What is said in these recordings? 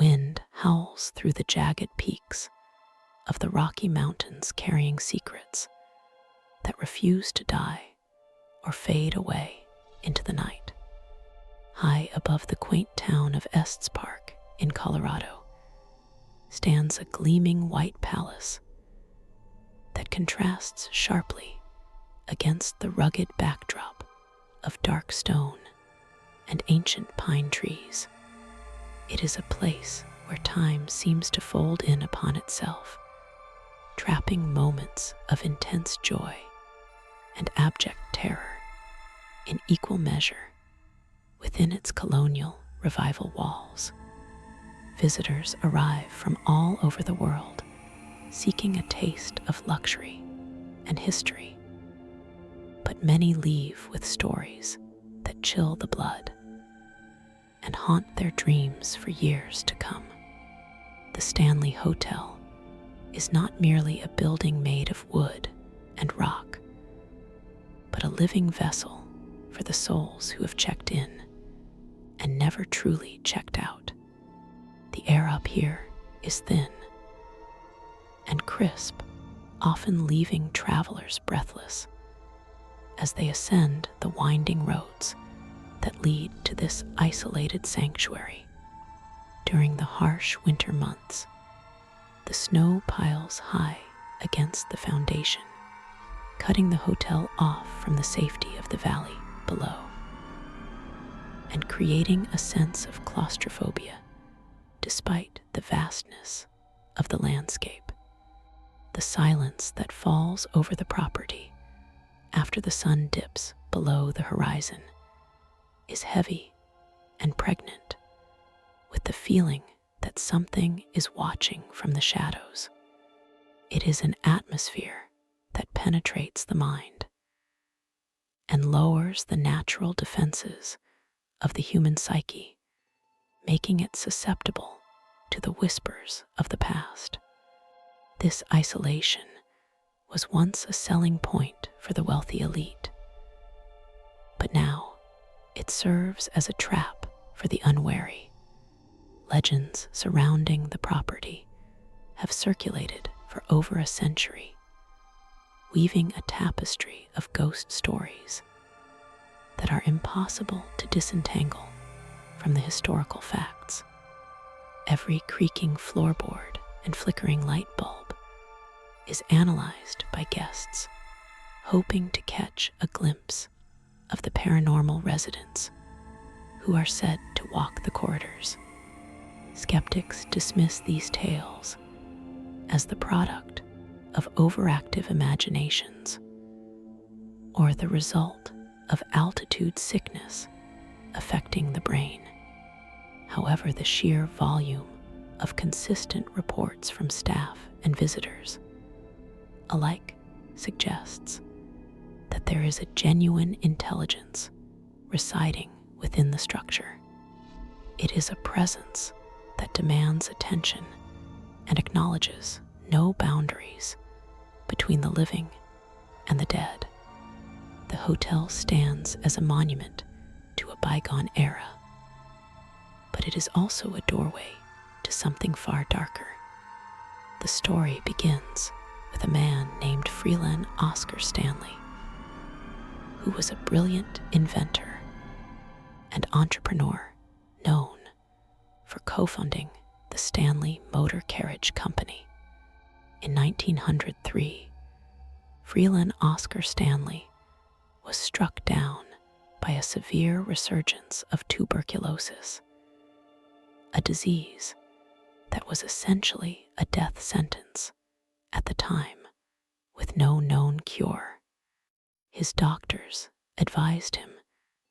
wind howls through the jagged peaks of the Rocky Mountains, carrying secrets that refuse to die or fade away into the night. High above the quaint town of Estes Park in Colorado stands a gleaming white palace that contrasts sharply against the rugged backdrop of dark stone and ancient pine trees. It is a place where time seems to fold in upon itself, trapping moments of intense joy and abject terror in equal measure within its colonial revival walls. Visitors arrive from all over the world, seeking a taste of luxury and history, but many leave with stories that chill the blood and haunt their dreams for years to come. The Stanley Hotel is not merely a building made of wood and rock, but a living vessel for the souls who have checked in and never truly checked out. The air up here is thin and crisp, often leaving travelers breathless as they ascend the winding roads that lead to this isolated sanctuary. During the harsh winter months, the snow piles high against the foundation, cutting the hotel off from the safety of the valley below and creating a sense of claustrophobia despite the vastness of the landscape. The silence that falls over the property after the sun dips below the horizon is heavy and pregnant with the feeling that something is watching from the shadows. It is an atmosphere that penetrates the mind and lowers the natural defenses of the human psyche, making it susceptible to the whispers of the past. This isolation was once a selling point for the wealthy elite, but now it serves as a trap for the unwary. Legends surrounding the property have circulated for over a century, weaving a tapestry of ghost stories that are impossible to disentangle from the historical facts. Every creaking floorboard and flickering light bulb is analyzed by guests, hoping to catch a glimpse of the paranormal residents who are said to walk the corridors. Skeptics dismiss these tales as the product of overactive imaginations or the result of altitude sickness affecting the brain. However, the sheer volume of consistent reports from staff and visitors alike suggests that there is a genuine intelligence residing within the structure. It is a presence that demands attention and acknowledges no boundaries between the living and the dead. The hotel stands as a monument to a bygone era, but it is also a doorway to something far darker. The story begins with a man named Freelan Oscar Stanley, who was a brilliant inventor and entrepreneur known for co-founding the Stanley Motor Carriage Company. In 1903, Freelan Oscar Stanley was struck down by a severe resurgence of tuberculosis, a disease that was essentially a death sentence at the time, with no known cure. His doctors advised him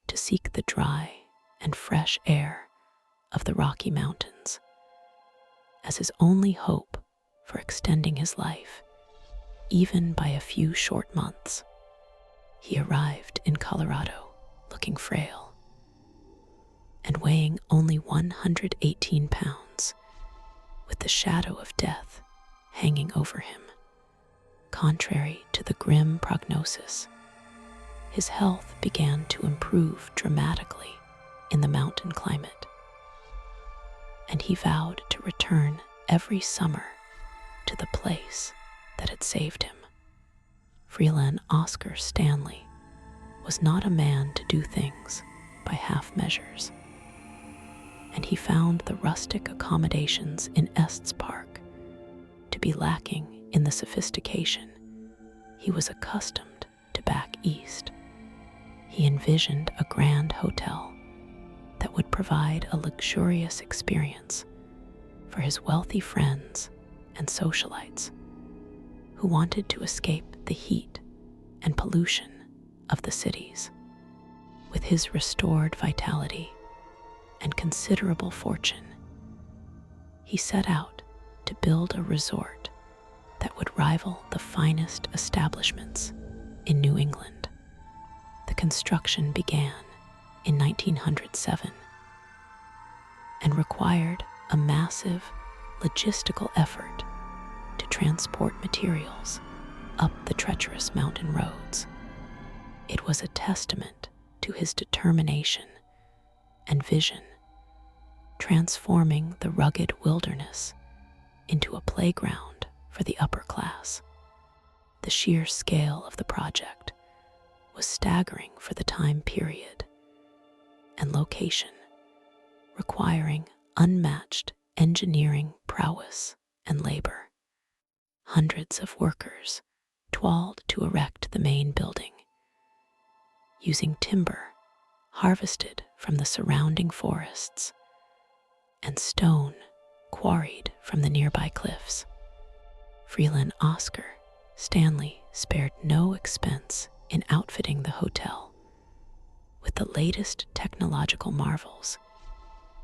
to seek the dry and fresh air of the Rocky Mountains as his only hope for extending his life, even by a few short months. He arrived in Colorado looking frail and weighing only 118 pounds, with the shadow of death hanging over him. Contrary to the grim prognosis, his health began to improve dramatically in the mountain climate. and he vowed to return every summer to the place that had saved him. Freelan Oscar Stanley was not a man to do things by half measures, and he found the rustic accommodations in Estes Park to be lacking in the sophistication he was accustomed to back east. He envisioned a grand hotel that would provide a luxurious experience for his wealthy friends and socialites who wanted to escape the heat and pollution of the cities. With his restored vitality and considerable fortune, he set out to build a resort that would rival the finest establishments in New England. The construction began in 1907 and required a massive logistical effort to transport materials up the treacherous mountain roads. It was a testament to his determination and vision, transforming the rugged wilderness into a playground for the upper class. The sheer scale of the project was staggering for the time period and location, requiring unmatched engineering prowess and labor. Hundreds of workers toiled to erect the main building, using timber harvested from the surrounding forests and stone quarried from the nearby cliffs. Freelan Oscar Stanley spared no expense in outfitting the hotel with the latest technological marvels,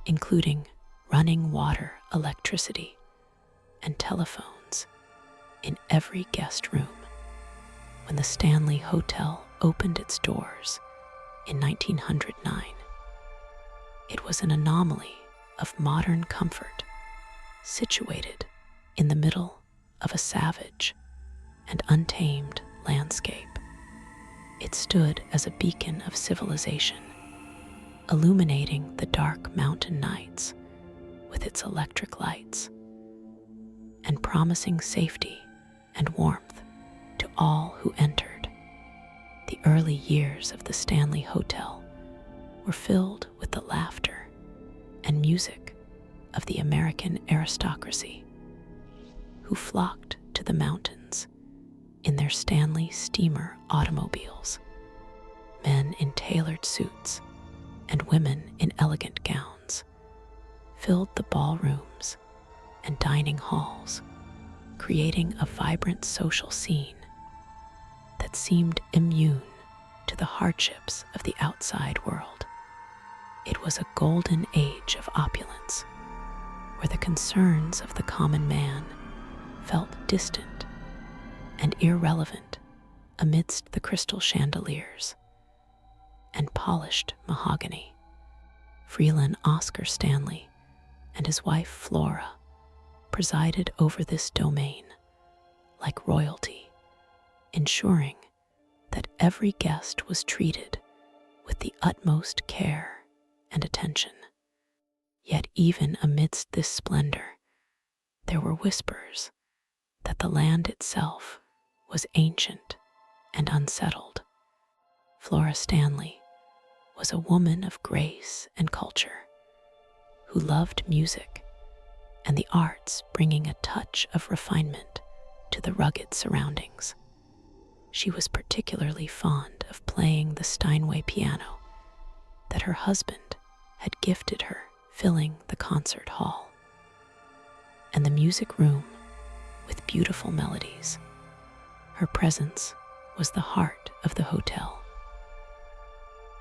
including running water, electricity, and telephones in every guest room. When the Stanley Hotel opened its doors in 1909, it was an anomaly of modern comfort, situated in the middle of a savage and untamed landscape. It stood as a beacon of civilization, illuminating the dark mountain nights with its electric lights and promising safety and warmth to all who entered. The early years of the Stanley Hotel were filled with the laughter and music of the American aristocracy, who flocked to the mountains in their Stanley steamer automobiles. Men in tailored suits and women in elegant gowns filled the ballrooms and dining halls, creating a vibrant social scene that seemed immune to the hardships of the outside world. It was a golden age of opulence, where the concerns of the common man felt distant and irrelevant amidst the crystal chandeliers and polished mahogany. Freelan Oscar Stanley and his wife Flora presided over this domain like royalty, ensuring that every guest was treated with the utmost care and attention. Yet even amidst this splendor, there were whispers that the land itself was ancient and unsettled. Flora Stanley was a woman of grace and culture who loved music and the arts, bringing a touch of refinement to the rugged surroundings. She was particularly fond of playing the Steinway piano that her husband had gifted her, filling the concert hall and the music room with beautiful melodies. Her presence was the heart of the hotel,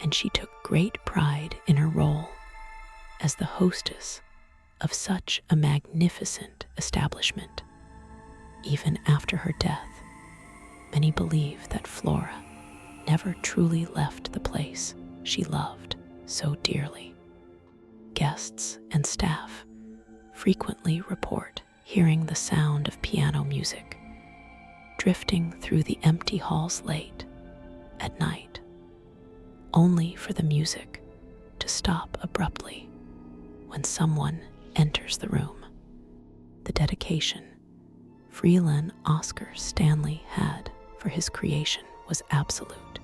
and she took great pride in her role as the hostess of such a magnificent establishment. Even after her death, many believe that Flora never truly left the place she loved so dearly. Guests and staff frequently report hearing the sound of piano music drifting through the empty halls late at night, only for the music to stop abruptly when someone enters the room. The dedication Freelan Oscar Stanley had for his creation was absolute,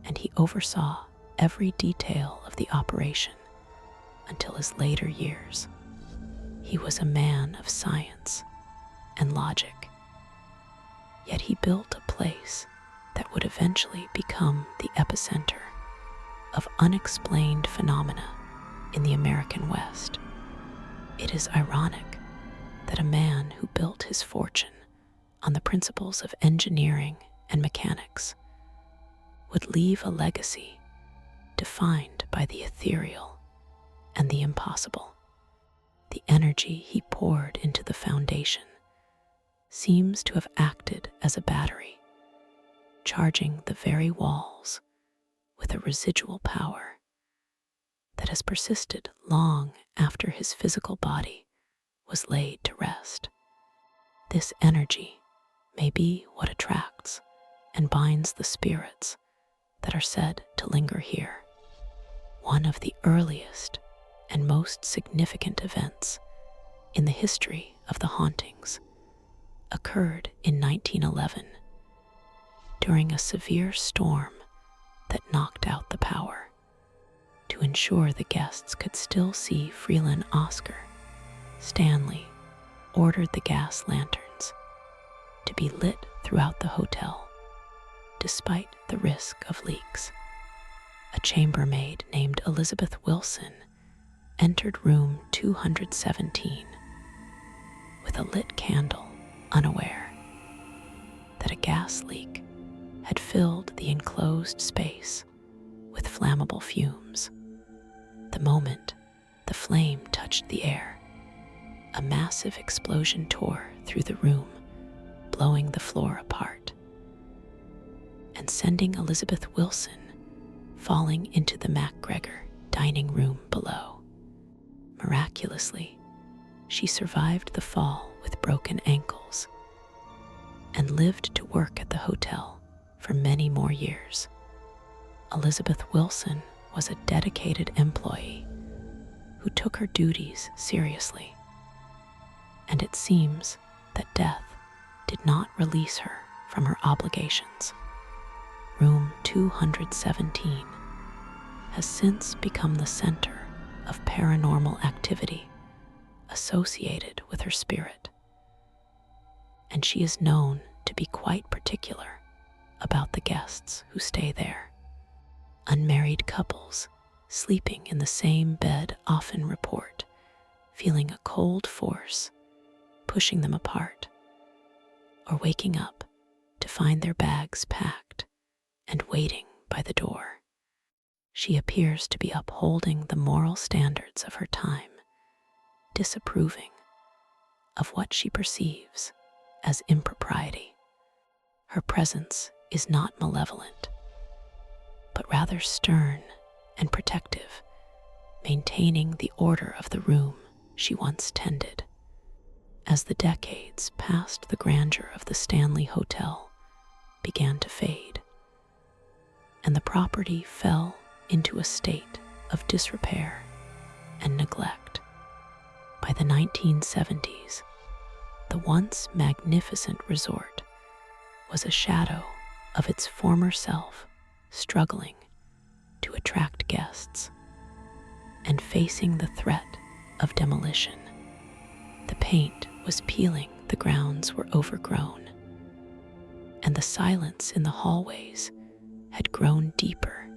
and he oversaw every detail of the operation until his later years. He was a man of science and logic, yet he built a place that would eventually become the epicenter of unexplained phenomena in the American West. It is ironic that a man who built his fortune on the principles of engineering and mechanics would leave a legacy defined by the ethereal and the impossible. The energy he poured into the foundation seems to have acted as a battery, charging the very walls with a residual power that has persisted long after his physical body was laid to rest. This energy may be what attracts and binds the spirits that are said to linger here. One of the earliest and most significant events in the history of the hauntings occurred in 1911 during a severe storm that knocked out the power. To ensure the guests could still see Freelan Oscar Stanley ordered the gas lanterns to be lit throughout the hotel, despite the risk of leaks. A chambermaid named Elizabeth Wilson entered room 217 with a lit candle, unaware that a gas leak had filled the enclosed space with flammable fumes. The moment the flame touched the air, a massive explosion tore through the room, blowing the floor apart and sending Elizabeth Wilson falling into the MacGregor dining room below. Miraculously, she survived the fall with broken ankles and lived to work at the hotel for many more years. Elizabeth Wilson was a dedicated employee who took her duties seriously, and it seems that death did not release her from her obligations. Room 217 has since become the center of paranormal activity associated with her spirit, and she is known to be quite particular about the guests who stay there. Unmarried couples sleeping in the same bed often report feeling a cold force pushing them apart, or waking up to find their bags packed and waiting by the door. She appears to be upholding the moral standards of her time, disapproving of what she perceives as impropriety. Her presence is not malevolent, but rather stern and protective, maintaining the order of the room she once tended. As the decades past the grandeur of the Stanley Hotel began to fade, and the property fell into a state of disrepair and neglect, by the 1970s, the once magnificent resort was a shadow of its former self, struggling to attract guests and facing the threat of demolition. The paint was peeling, the grounds were overgrown, and the silence in the hallways had grown deeper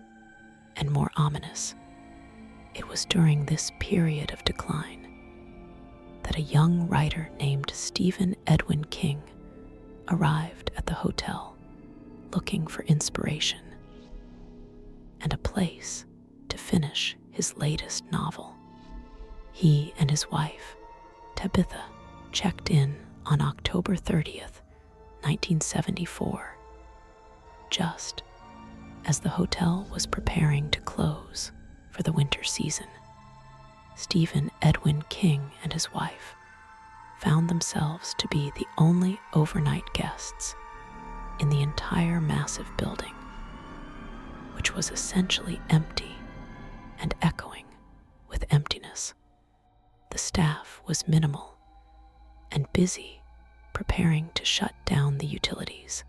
and more ominous. It was during this period of decline that a young writer named Stephen Edwin King arrived at the hotel looking for inspiration and a place to finish his latest novel. He and his wife, Tabitha, checked in on October 30th, 1974, just as the hotel was preparing to close for the winter season. Stephen Edwin King and his wife found themselves to be the only overnight guests in the entire massive building, which was essentially empty and echoing with emptiness. The staff was minimal and busy preparing to shut down the utilities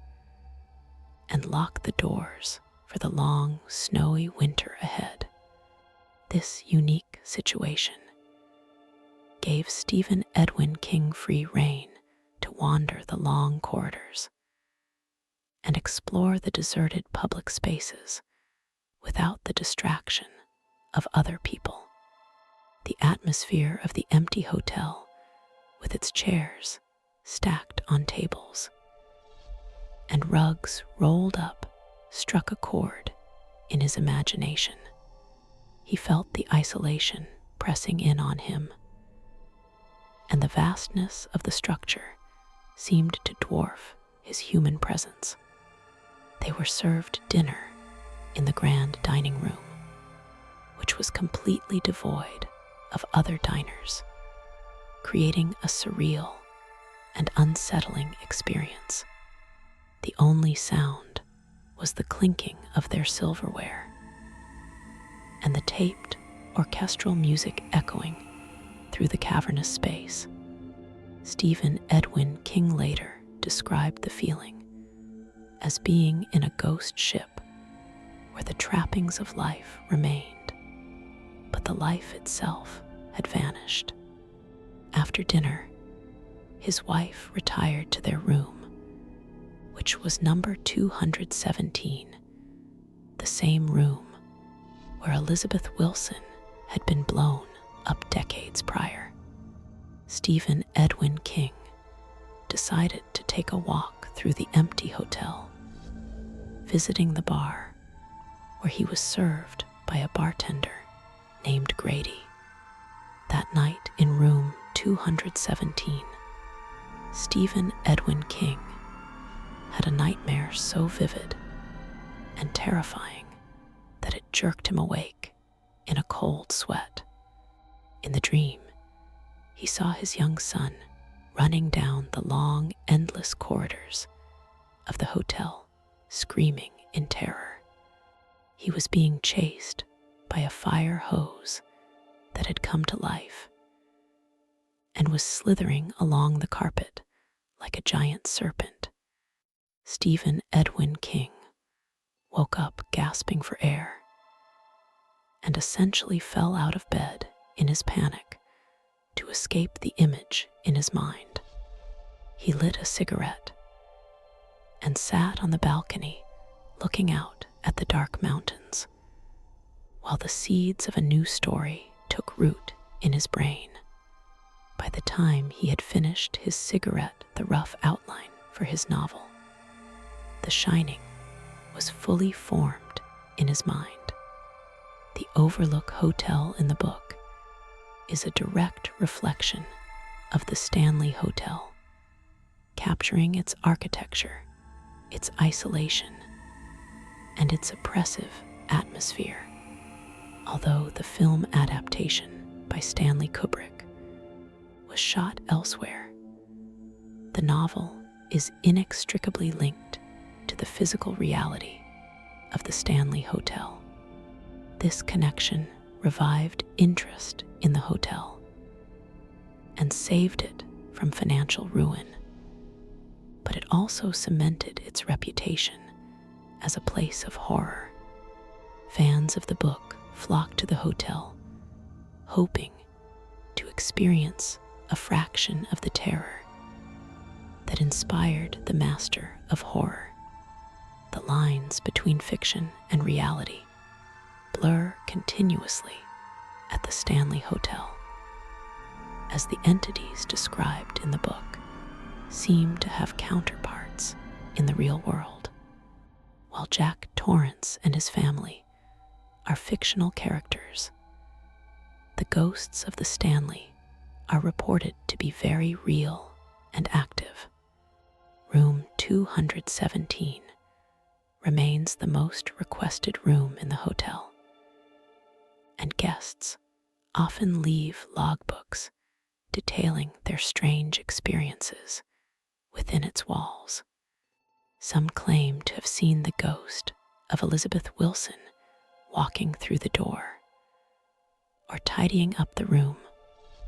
and lock the doors for the long, snowy winter ahead. This unique situation gave Stephen Edwin King free rein to wander the long corridors and explore the deserted public spaces without the distraction of other people. The atmosphere of the empty hotel, with its chairs stacked on tables and rugs rolled up, struck a chord in his imagination. He felt the isolation pressing in on him, and the vastness of the structure seemed to dwarf his human presence. They were served dinner in the grand dining room, which was completely devoid of other diners, creating a surreal and unsettling experience. The only sound was the clinking of their silverware and the taped orchestral music echoing through the cavernous space. Stephen Edwin King later described the feeling as being in a ghost ship where the trappings of life remained, but the life itself had vanished. After dinner, his wife retired to their room, which was number 217, the same room where Elizabeth Wilson had been blown up decades prior. Stephen Edwin King decided to take a walk through the empty hotel, visiting the bar where he was served by a bartender named Grady. That night in room 217, Stephen Edwin King had a nightmare so vivid and terrifying that it jerked him awake in a cold sweat. In the dream, he saw his young son running down the long, endless corridors of the hotel, screaming in terror. He was being chased by a fire hose that had come to life and was slithering along the carpet like a giant serpent. Stephen Edwin King woke up gasping for air and essentially fell out of bed in his panic to escape the image in his mind. He lit a cigarette and sat on the balcony looking out at the dark mountains while the seeds of a new story took root in his brain. By the time he had finished his cigarette, the rough outline for his novel, The Shining, was fully formed in his mind. The Overlook Hotel in the book is a direct reflection of the Stanley Hotel, capturing its architecture, its isolation, and its oppressive atmosphere. Although the film adaptation by Stanley Kubrick was shot elsewhere, the novel is inextricably linked to the physical reality of the Stanley Hotel. This connection revived interest in the hotel and saved it from financial ruin, but it also cemented its reputation as a place of horror. Fans of the book flocked to the hotel, hoping to experience a fraction of the terror that inspired the master of horror. The lines between fiction and reality blur continuously at the Stanley Hotel, as the entities described in the book seem to have counterparts in the real world. While Jack Torrance and his family are fictional characters, the ghosts of the Stanley are reported to be very real and active. Room 217 remains the most requested room in the hotel, and guests often leave logbooks detailing their strange experiences within its walls. Some claim to have seen the ghost of Elizabeth Wilson walking through the door or tidying up the room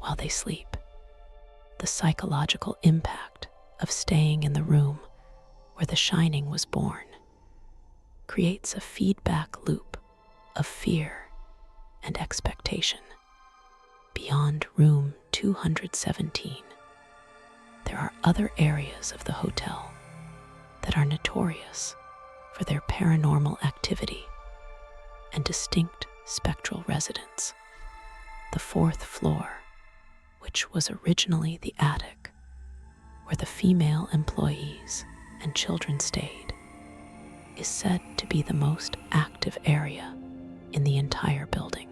while they sleep. The psychological impact of staying in the room where the shining was born creates a feedback loop of fear and expectation. Beyond room 217, there are other areas of the hotel that are notorious for their paranormal activity and distinct spectral residence. The fourth floor, which was originally the attic where the female employees and children stayed, is said to be the most active area in the entire building.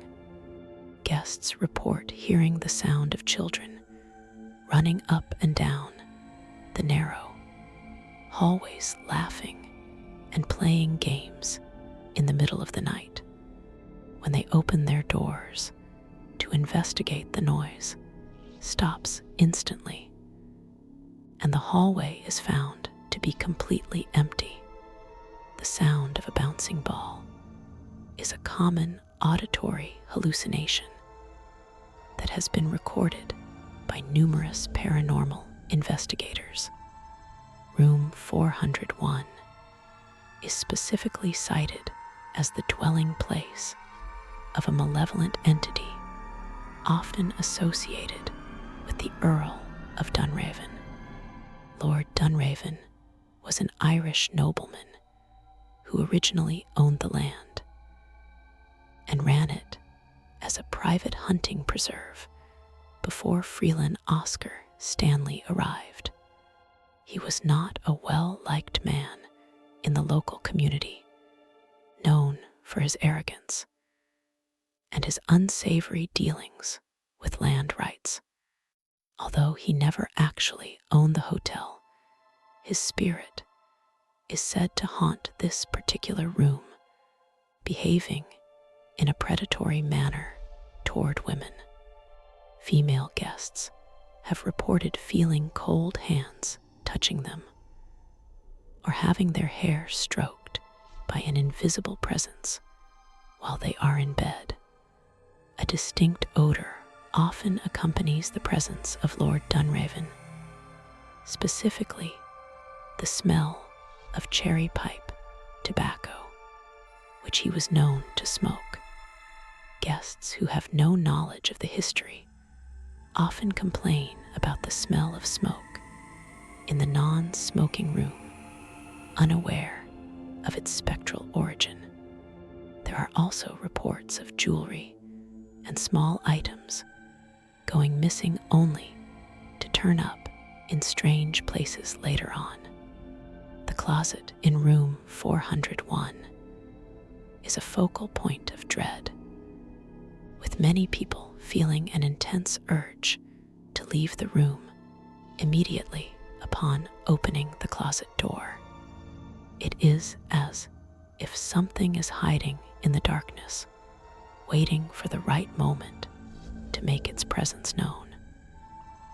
Guests report hearing the sound of children running up and down the narrow hallways, laughing and playing games in the middle of the night. When they open their doors to investigate, the noise stops instantly, and the hallway is found to be completely empty. The sound of a bouncing ball is a common auditory hallucination that has been recorded by numerous paranormal investigators. Room 401 is specifically cited as the dwelling place of a malevolent entity often associated with the Earl of Dunraven. Lord Dunraven was an Irish nobleman who originally owned the land and ran it as a private hunting preserve before Freelan Oscar Stanley arrived. He was not a well-liked man in the local community, known for his arrogance and his unsavory dealings with land rights. Although he never actually owned the hotel, his spirit is said to haunt this particular room, behaving in a predatory manner toward women. Female guests have reported feeling cold hands touching them, or having their hair stroked by an invisible presence while they are in bed. A distinct odor often accompanies the presence of Lord Dunraven, specifically the smell of cherry pipe tobacco, which he was known to smoke. Guests who have no knowledge of the history often complain about the smell of smoke in the non-smoking room, unaware of its spectral origin. There are also reports of jewelry and small items going missing only to turn up in strange places later on. The closet in room 401 is a focal point of dread, with many people feeling an intense urge to leave the room immediately upon opening the closet door. It is as if something is hiding in the darkness, waiting for the right moment to make its presence known.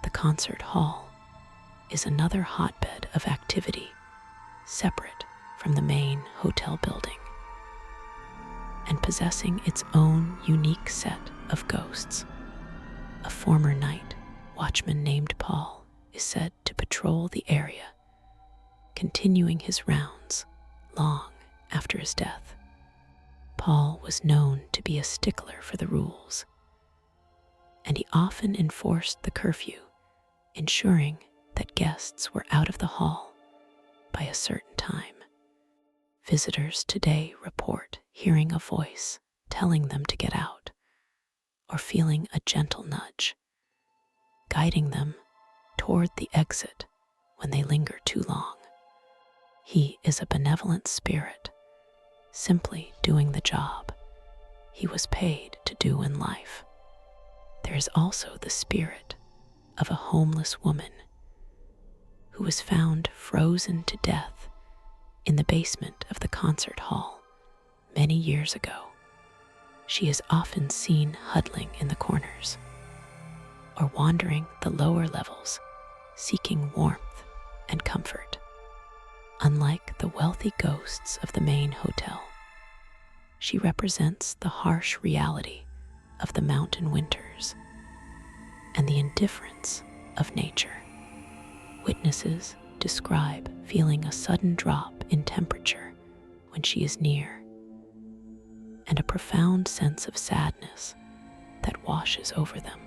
The concert hall is another hotbed of activity separate from the main hotel building and possessing its own unique set of ghosts. A former night watchman named Paul is said to patrol the area, continuing his rounds long after his death. Paul was known to be a stickler for the rules, and he often enforced the curfew, ensuring that guests were out of the hall by a certain time. Visitors today report hearing a voice telling them to get out, or feeling a gentle nudge, guiding them toward the exit when they linger too long. He is a benevolent spirit, simply doing the job he was paid to do in life. There is also the spirit of a homeless woman who was found frozen to death in the basement of the concert hall many years ago. She is often seen huddling in the corners or wandering the lower levels, seeking warmth and comfort. Unlike the wealthy ghosts of the main hotel, she represents the harsh reality of the mountain winters, and the indifference of nature. Witnesses describe feeling a sudden drop in temperature when she is near, and a profound sense of sadness that washes over them.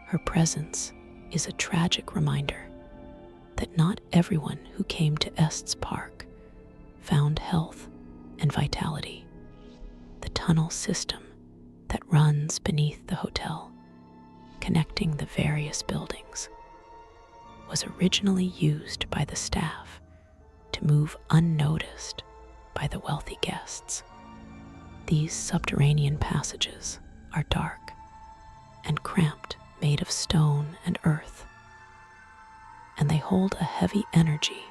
Her presence is a tragic reminder that not everyone who came to Estes Park found health and vitality. The tunnel system that runs beneath the hotel, connecting the various buildings, was originally used by the staff to move unnoticed by the wealthy guests. These subterranean passages are dark and cramped, made of stone and earth, and they hold a heavy energy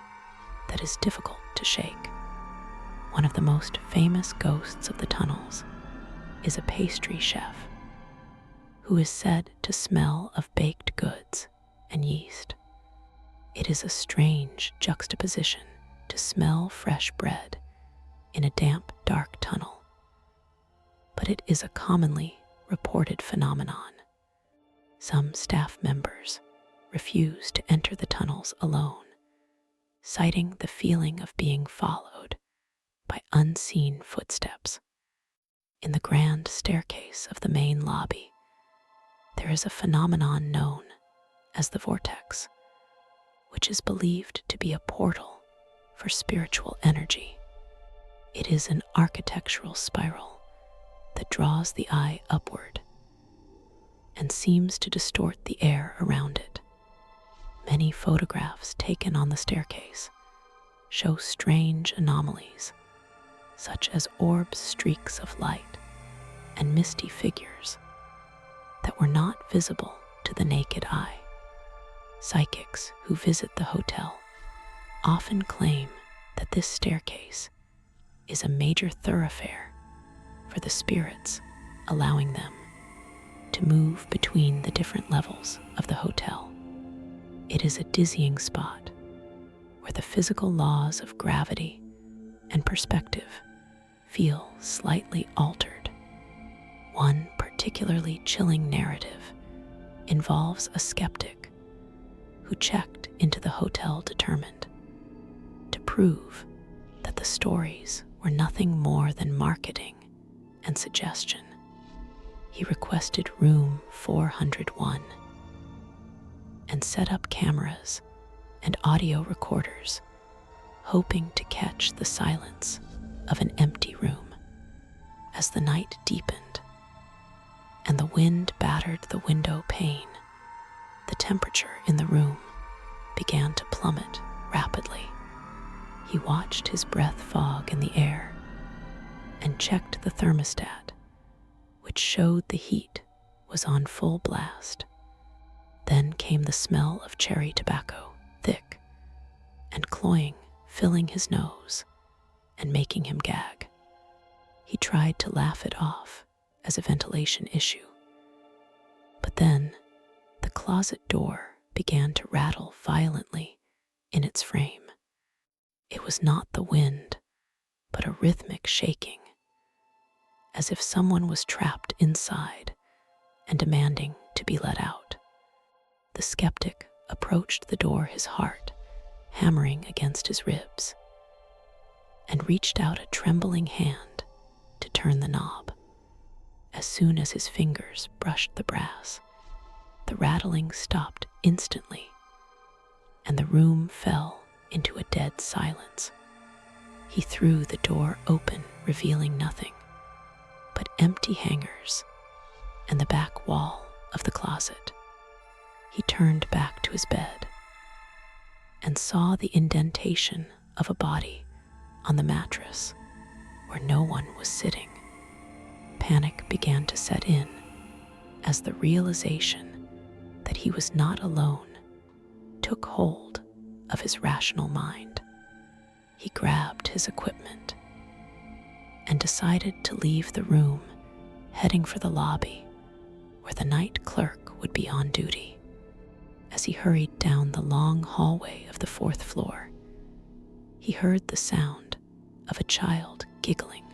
that is difficult to shake. One of the most famous ghosts of the tunnels is a pastry chef who is said to smell of baked goods and yeast. It is a strange juxtaposition to smell fresh bread in a damp, dark tunnel, but it is a commonly reported phenomenon. Some staff members refuse to enter the tunnels alone, citing the feeling of being followed by unseen footsteps. In the grand staircase of the main lobby, there is a phenomenon known as the vortex, which is believed to be a portal for spiritual energy. It is an architectural spiral that draws the eye upward and seems to distort the air around it. Many photographs taken on the staircase show strange anomalies, such as orbs, streaks of light, and misty figures that were not visible to the naked eye. Psychics who visit the hotel often claim that this staircase is a major thoroughfare for the spirits, allowing them to move between the different levels of the hotel. It is a dizzying spot where the physical laws of gravity and perspective feel slightly altered. One particularly chilling narrative involves a skeptic who checked into the hotel determined to prove that the stories were nothing more than marketing and suggestion. He requested room 401 and set up cameras and audio recorders, hoping to catch the silence of an empty room. As the night deepened and the wind battered the window pane, the temperature in the room began to plummet rapidly. He watched his breath fog in the air and checked the thermostat, which showed the heat was on full blast. Then came the smell of cherry tobacco, thick and cloying, filling his nose and making him gag. He tried to laugh it off as a ventilation issue, but then the closet door began to rattle violently in its frame. It was not the wind, but a rhythmic shaking, as if someone was trapped inside and demanding to be let out. The skeptic approached the door, his heart hammering against his ribs, and reached out a trembling hand to turn the knob. As soon as his fingers brushed the brass, the rattling stopped instantly, and the room fell into a dead silence. He threw the door open, revealing nothing but empty hangers and the back wall of the closet. He turned back to his bed and saw the indentation of a body on the mattress where no one was sitting. Panic began to set in as the realization that he was not alone took hold of his rational mind. He grabbed his equipment and decided to leave the room, heading for the lobby where the night clerk would be on duty. As he hurried down the long hallway of the 4th floor, he heard the sound of a child giggling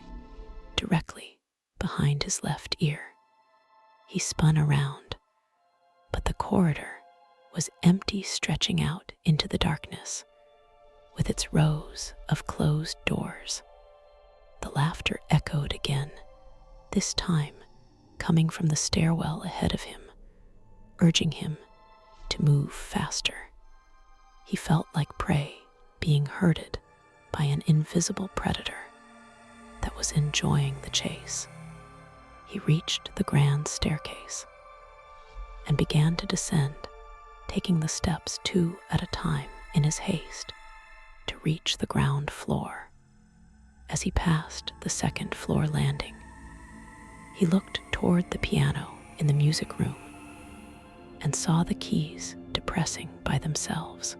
directly behind his left ear. He spun around But the corridor was empty, stretching out into the darkness, with its rows of closed doors. The laughter echoed again, this time coming from the stairwell ahead of him, urging him to move faster. He felt like prey being herded by an invisible predator that was enjoying the chase. He reached the grand staircase and began to descend, taking the steps 2 at a time in his haste to reach the ground floor. As he passed the second floor landing, he looked toward the piano in the music room and saw the keys depressing by themselves.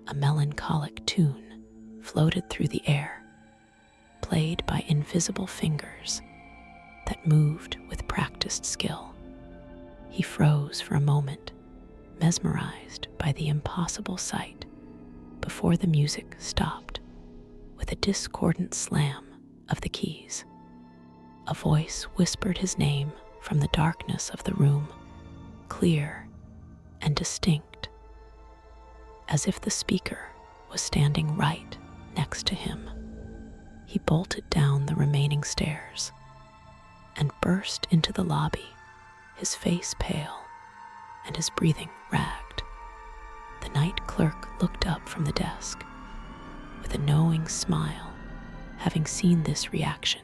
A melancholic tune floated through the air, played by invisible fingers that moved with practiced skill. He froze for a moment, mesmerized by the impossible sight, before the music stopped with a discordant slam of the keys. A voice whispered his name from the darkness of the room, clear and distinct, as if the speaker was standing right next to him. He bolted down the remaining stairs and burst into the lobby, his face pale and his breathing ragged. The night clerk looked up from the desk with a knowing smile, having seen this reaction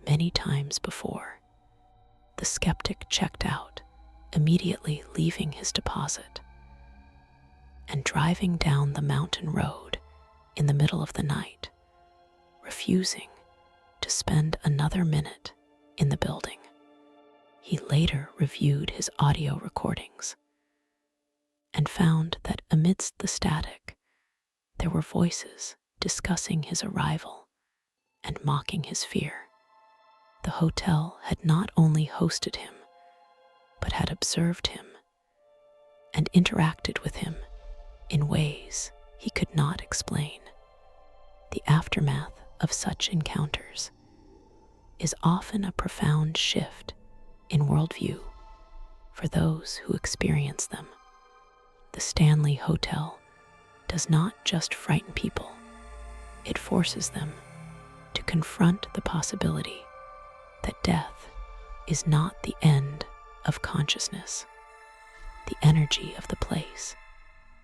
many times before. The skeptic checked out, immediately leaving his deposit and driving down the mountain road in the middle of the night, refusing to spend another minute in the building. He later reviewed his audio recordings and found that amidst the static, there were voices discussing his arrival and mocking his fear. The hotel had not only hosted him, but had observed him and interacted with him in ways he could not explain. The aftermath of such encounters is often a profound shift in worldview for those who experience them. The Stanley Hotel does not just frighten people, it forces them to confront the possibility that death is not the end of consciousness. The energy of the place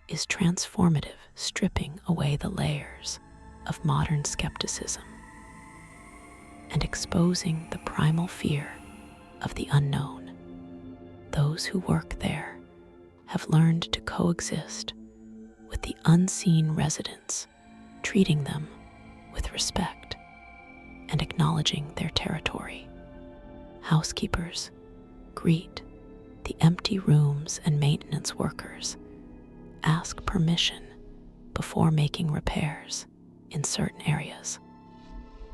is transformative, stripping away the layers of modern skepticism and exposing the primal fear of the unknown. Those who work there have learned to coexist with the unseen residents, treating them with respect and acknowledging their territory. Housekeepers greet the empty rooms and maintenance workers ask permission before making repairs in certain areas.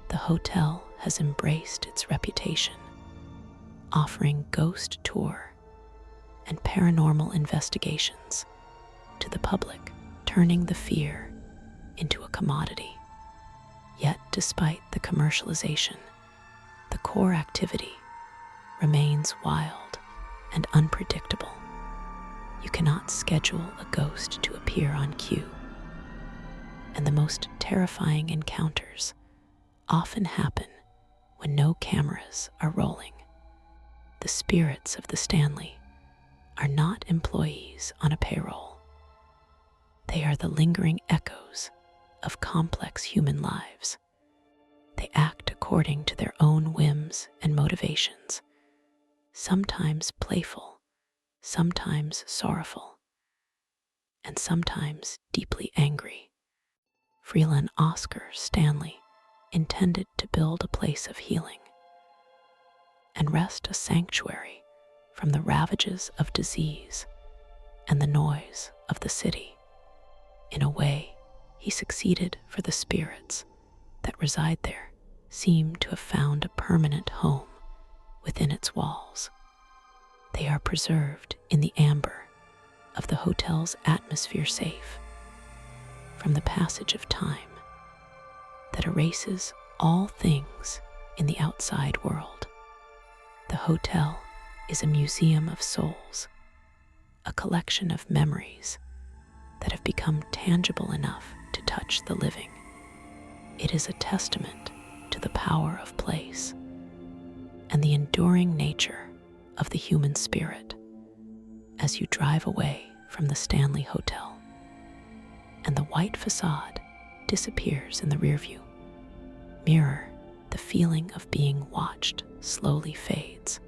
The hotel has embraced its reputation, offering ghost tour and paranormal investigations to the public, turning the fear into a commodity. Yet, despite the commercialization, the core activity remains wild and unpredictable. You cannot schedule a ghost to appear on cue, and the most terrifying encounters often happen when no cameras are rolling. The spirits of the Stanley are not employees on a payroll. They are the lingering echoes of complex human lives. They act according to their own whims and motivations, sometimes playful, sometimes sorrowful, and sometimes deeply angry. Freelan Oscar Stanley intended to build a place of healing and wrest a sanctuary from the ravages of disease and the noise of the city. In a way, he succeeded, for the spirits that reside there seem to have found a permanent home within its walls. They are preserved in the amber of the hotel's atmosphere, safe from the passage of time that erases all things in the outside world. The hotel is a museum of souls, a collection of memories that have become tangible enough to touch the living. It is a testament to the power of place and the enduring nature of the human spirit. As you drive away from the Stanley Hotel and the white facade disappears in the rearview mirror, the feeling of being watched slowly fades,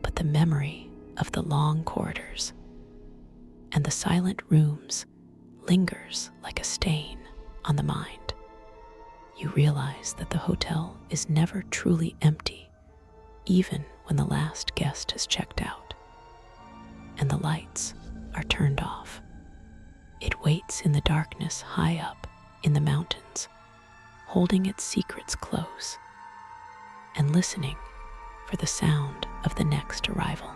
but the memory of the long corridors and the silent rooms lingers like a stain on the mind. You realize that the hotel is never truly empty, even when the last guest has checked out and the lights are turned off. It waits in the darkness high up in the mountains, holding its secrets close and listening for the sound of the next arrival.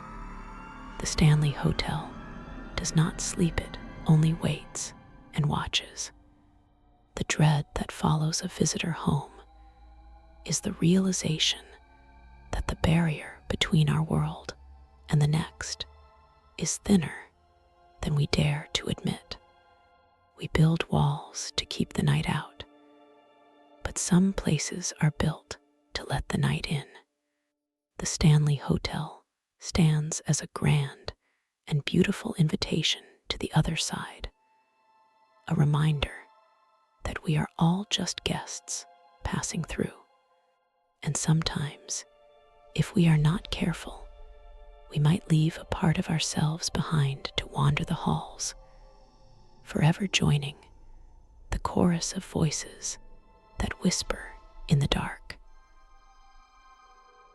The Stanley Hotel does not sleep, it only waits and watches. The dread that follows a visitor home is the realization that the barrier between our world and the next is thinner than we dare to admit. We build walls to keep the night out, but some places are built to let the night in. The Stanley Hotel stands as a grand and beautiful invitation to the other side, a reminder that we are all just guests passing through. And sometimes, if we are not careful, we might leave a part of ourselves behind to wander the halls, forever joining the chorus of voices that whisper in the dark.